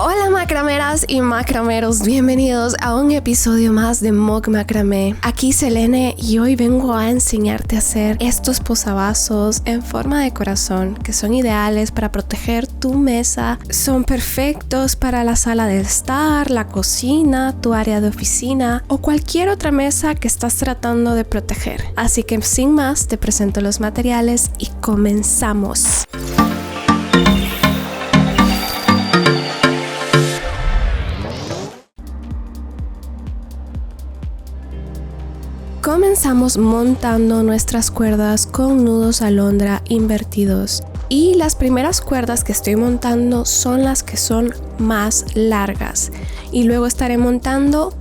Hola macrameras y macrameros, bienvenidos a un episodio más de Mog Macramé. Aquí Selene y hoy vengo a enseñarte a hacer estos posavasos en forma de corazón que son ideales para proteger tu mesa. Son perfectos para la sala de estar, la cocina, tu área de oficina o cualquier otra mesa que estás tratando de proteger. Así que sin más te presento los materiales y comenzamos. Comenzamos montando nuestras cuerdas con nudos alondra invertidos y las primeras cuerdas que estoy montando son las que son más largas y luego estaré montando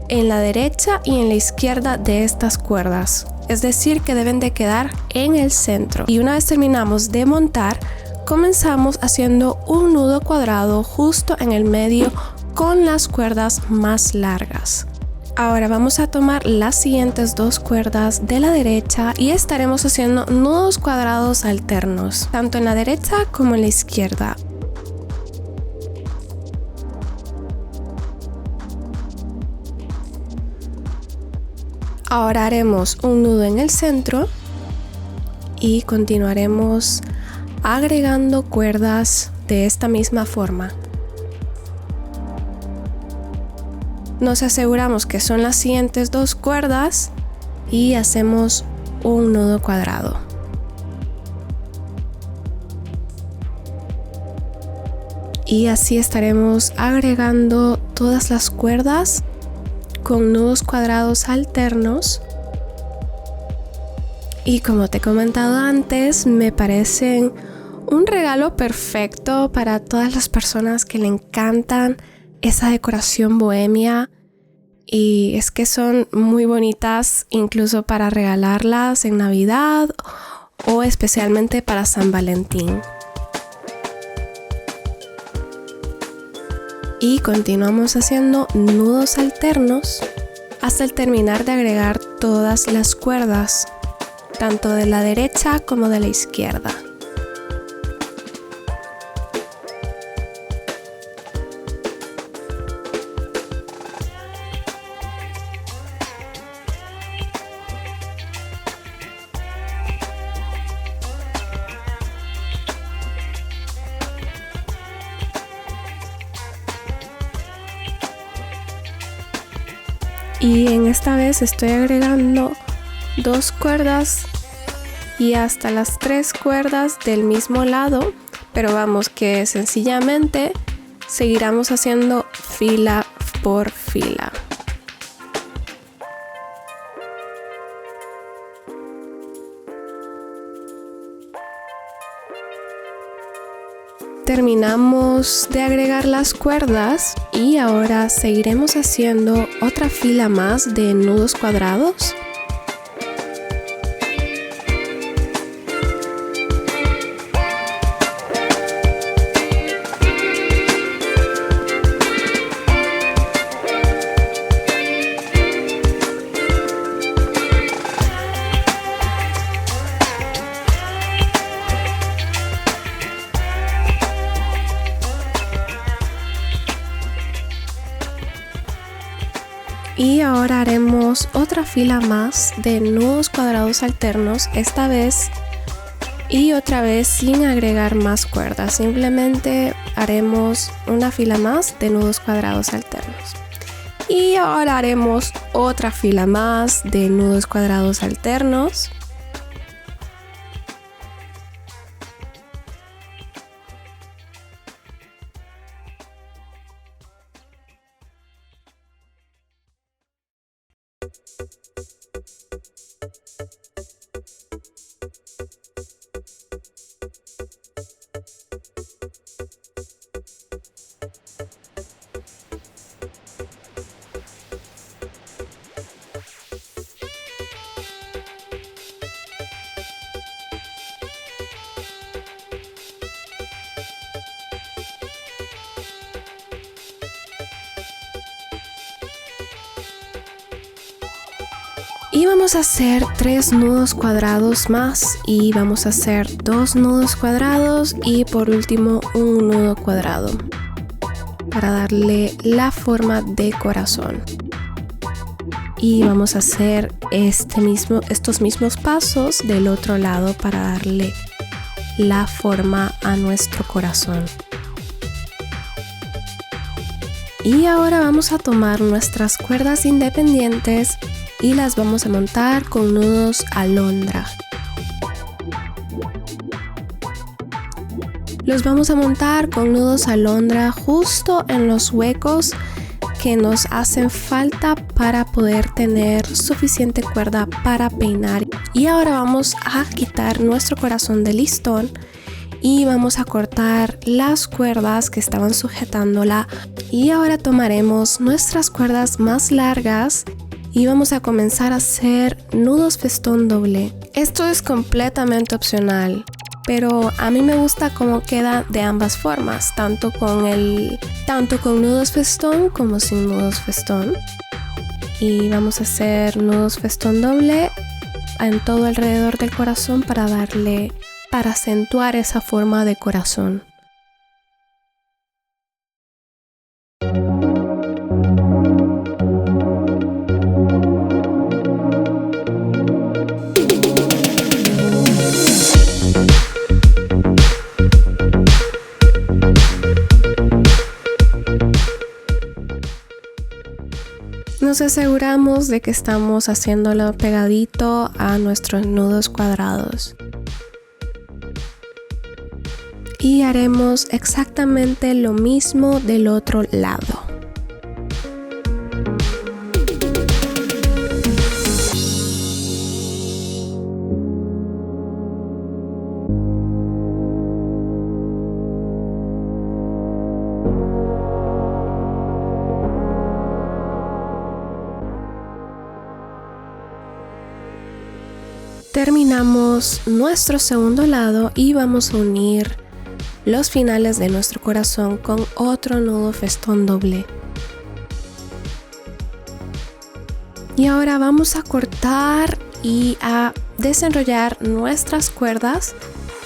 en la derecha y en la izquierda de estas cuerdas, es decir que deben de quedar en el centro. Y una vez terminamos de montar, comenzamos haciendo un nudo cuadrado justo en el medio con las cuerdas más largas. Ahora vamos a tomar las siguientes dos cuerdas de la derecha y estaremos haciendo nudos cuadrados alternos, tanto en la derecha como en la izquierda. Ahora haremos un nudo en el centro y continuaremos agregando cuerdas de esta misma forma. Nos aseguramos que son las siguientes dos cuerdas y hacemos un nudo cuadrado. Y así estaremos agregando todas las cuerdas con nudos cuadrados alternos. Y como te he comentado antes, me parecen un regalo perfecto para todas las personas que le encantan esa decoración bohemia, y es que son muy bonitas incluso para regalarlas en Navidad o especialmente para San Valentín. Y continuamos haciendo nudos alternos hasta el terminar de agregar todas las cuerdas, tanto de la derecha como de la izquierda. Y en esta vez estoy agregando dos cuerdas y hasta las tres cuerdas del mismo lado, pero vamos que sencillamente seguiremos haciendo fila por fila. Terminamos de agregar las cuerdas y ahora seguiremos haciendo otra fila más de nudos cuadrados. Y ahora haremos otra fila más de nudos cuadrados alternos, esta vez y otra vez sin agregar más cuerdas. Simplemente haremos una fila más de nudos cuadrados alternos. Y ahora haremos otra fila más de nudos cuadrados alternos. Y vamos a hacer 3 nudos cuadrados más y vamos a hacer 2 nudos cuadrados y por último un nudo cuadrado. para darle la forma de corazón. Y vamos a hacer estos mismos pasos del otro lado para darle la forma a nuestro corazón. Y ahora vamos a tomar nuestras cuerdas independientes y las vamos a montar con nudos alondra. Los vamos a montar con nudos alondra justo en los huecos que nos hacen falta para poder tener suficiente cuerda para peinar. Y ahora vamos a quitar nuestro corazón de listón y vamos a cortar las cuerdas que estaban sujetándola. Y ahora tomaremos nuestras cuerdas más largas y vamos a comenzar a hacer nudos festón doble. Esto es completamente opcional, pero a mí me gusta cómo queda de ambas formas, tanto con nudos festón como sin nudos festón. Y vamos a hacer nudos festón doble en todo alrededor del corazón para acentuar esa forma de corazón. Nos aseguramos de que estamos haciéndolo pegadito a nuestros nudos cuadrados. Y haremos exactamente lo mismo del otro lado. Terminamos nuestro segundo lado y vamos a unir los finales de nuestro corazón con otro nudo festón doble. Y ahora vamos a cortar y a desenrollar nuestras cuerdas.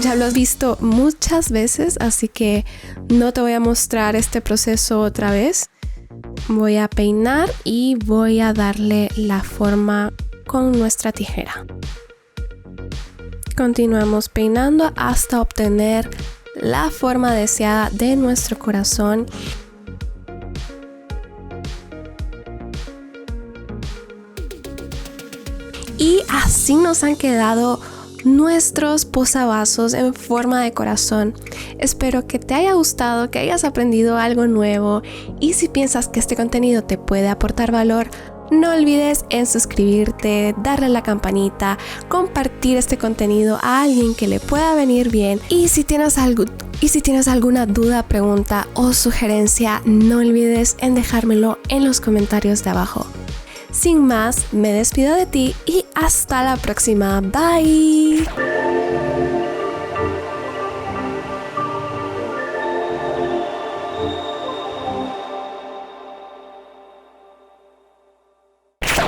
Ya lo has visto muchas veces, así que no te voy a mostrar este proceso otra vez. Voy a peinar y voy a darle la forma con nuestra tijera. Continuamos peinando hasta obtener la forma deseada de nuestro corazón. Y así nos han quedado nuestros posavasos en forma de corazón. Espero que te haya gustado, que hayas aprendido algo nuevo, y si piensas que este contenido te puede aportar valor, no olvides en suscribirte, darle a la campanita, compartir este contenido a alguien que le pueda venir bien. Y si tienes alguna duda, pregunta o sugerencia, no olvides en dejármelo en los comentarios de abajo. Sin más, me despido de ti y hasta la próxima. Bye.